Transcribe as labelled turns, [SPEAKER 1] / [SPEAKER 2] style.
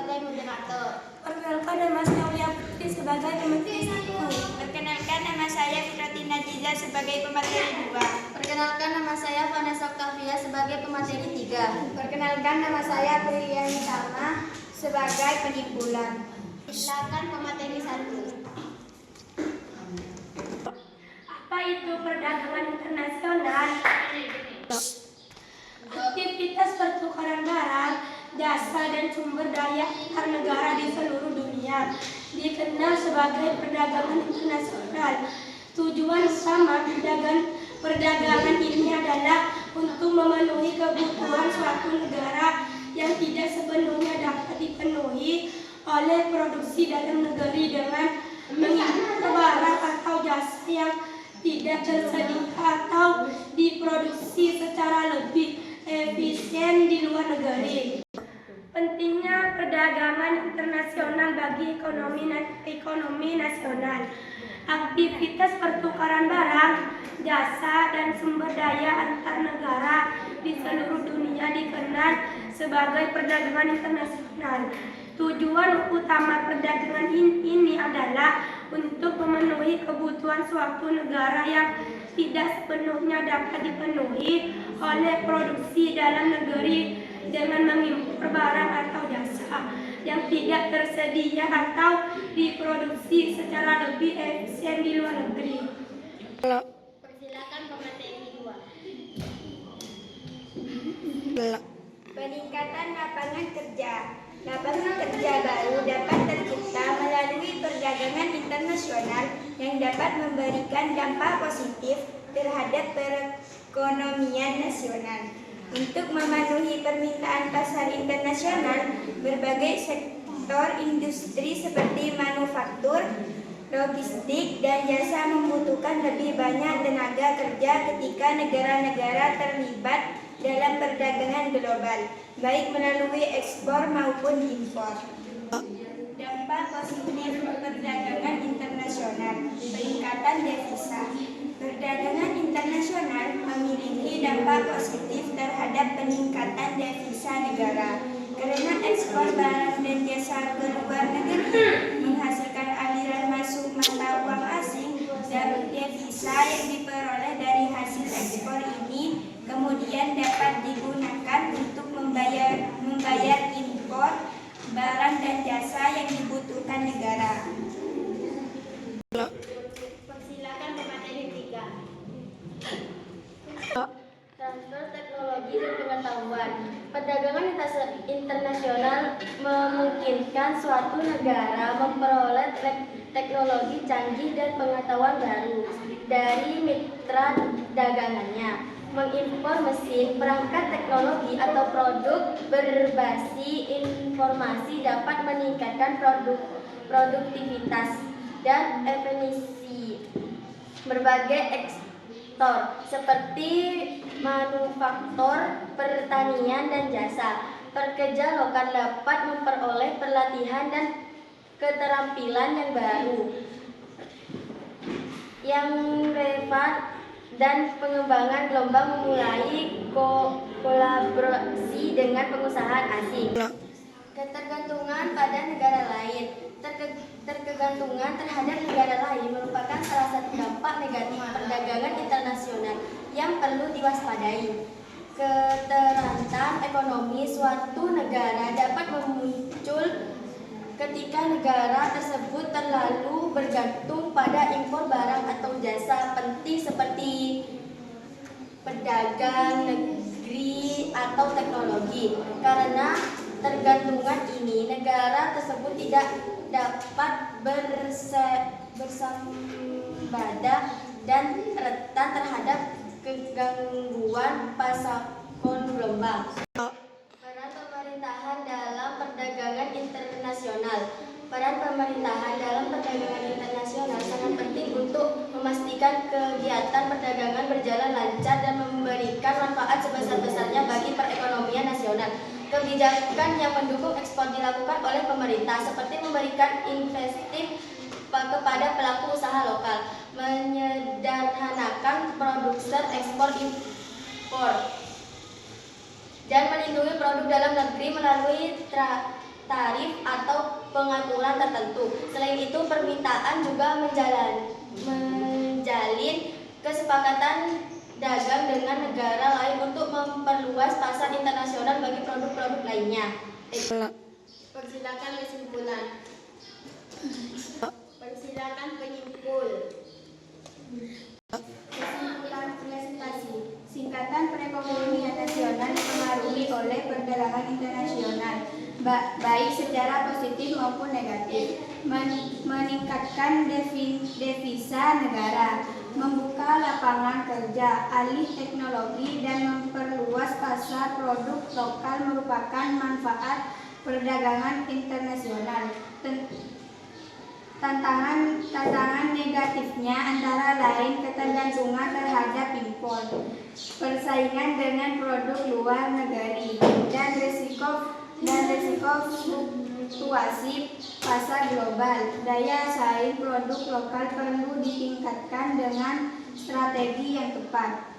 [SPEAKER 1] sebagai moderator.
[SPEAKER 2] Perkenalkan, nama saya Aulia Putri sebagai pemateri 1.
[SPEAKER 3] Perkenalkan, nama saya Fitratina Jiza sebagai pemateri 2.
[SPEAKER 1] Perkenalkan, nama saya Vanessa Octavia sebagai pemateri 3.
[SPEAKER 3] Perkenalkan, nama saya Priyani Salma sebagai penyimpulan.
[SPEAKER 1] Silakan pemateri 1.
[SPEAKER 2] Apa itu perdagangan internasional? Aktivitas pertukaran barang, jasa, dan sumber daya antar negara di seluruh dunia dikenal sebagai perdagangan internasional. Tujuan utama perdagangan ini adalah untuk memenuhi kebutuhan suatu negara yang tidak sepenuhnya dapat dipenuhi oleh produksi dalam negeri dengan mengimpor barang atau jasa yang tidak tersedia atau diproduksi secara lebih efisien di luar negeri. Pentingnya perdagangan internasional bagi ekonomi nasional. Aktivitas pertukaran barang, jasa, dan sumber daya antar negara di seluruh dunia dikenal sebagai perdagangan internasional. Tujuan utama perdagangan ini adalah untuk memenuhi kebutuhan suatu negara yang tidak sepenuhnya dapat dipenuhi oleh produksi dalam negeri dengan mengimpor barang atau jasa yang tidak tersedia atau diproduksi secara lebih efisien di luar negeri.
[SPEAKER 1] Persilakan pemateri 2.
[SPEAKER 3] Peningkatan lapangan kerja. Lapangan kerja baru dapat tercipta melalui perdagangan internasional yang dapat memberikan dampak positif terhadap perekonomian nasional. Untuk memenuhi permintaan pasar internasional, berbagai sektor industri seperti manufaktur, logistik, dan jasa membutuhkan lebih banyak tenaga kerja ketika negara-negara terlibat dalam perdagangan global, baik melalui ekspor maupun impor. Dampak positif perdagangan internasional. Peningkatan devisa. Perdagangan internasional memiliki dampak positif terhadap peningkatan devisa negara, karena ekspor barang dan jasa ke luar negeri menghasilkan aliran masuk mata uang asing, dan devisa yang diperoleh dari hasil ekspor ini kemudian dapat digunakan untuk membayar impor barang dan jasa yang dibutuhkan negara.
[SPEAKER 1] Persilakan pemateri 3. Transfer teknologi dan pengetahuan. Perdagangan internasional memungkinkan suatu negara memperoleh teknologi canggih dan pengetahuan baru dari mitra dagangannya. Mengimpor mesin, perangkat teknologi, atau produk berbasis informasi dapat meningkatkan produktivitas dan efisiensi berbagai sektor seperti manufaktur, pertanian, dan jasa. Pekerja lokal dapat memperoleh pelatihan dan keterampilan yang baru yang relevan, dan pengembangan gelombang memulai kolaborasi dengan pengusaha asing. Ketergantungan pada negara lain. Terkegantungan terhadap negara lain merupakan salah satu dampak negatif perdagangan internasional yang perlu diwaspadai. Keterlambatan ekonomi suatu negara dapat muncul ketika negara tersebut terlalu bergantung pada impor barang atau jasa penting seperti pedagang negeri atau teknologi. Karena tergantungan ini, negara tersebut tidak dapat bersembada dan rentan terhadap kegangguan pasar global. Peran pemerintahan dalam perdagangan internasional. Peran pemerintahan dalam perdagangan internasional sangat penting untuk memastikan kegiatan perdagangan berjalan lancar dan memberikan manfaat sebesar-besarnya bagi perekonomian nasional. Kebijakan yang mendukung ekspor dilakukan oleh pemerintah, seperti memberikan insentif kepada pelaku usaha lokal, menyederhanakan produser ekspor impor, dan melindungi produk dalam negeri melalui tarif atau pengaturan tertentu. Selain itu, permintaan juga menjalin kesepakatan dagang dengan negara lain untuk memperluas pasar internasional bagi produk-produk lainnya. Persilakan kesimpulan. Persilakan penyimpul.
[SPEAKER 3] Kesimpulan presentasi. Singkatan perekonomian nasional dipengaruhi oleh perdagangan internasional, baik secara positif maupun negatif, meningkatkan devisa negara, membuka lapangan kerja, alih teknologi, dan memperluas pasar produk lokal merupakan manfaat perdagangan internasional. Tantangan negatifnya antara lain ketergantungan terhadap impor, persaingan dengan produk luar negeri, dan risiko fluktuasi pasar global. Daya saing produk lokal perlu ditingkatkan dengan strategi yang tepat.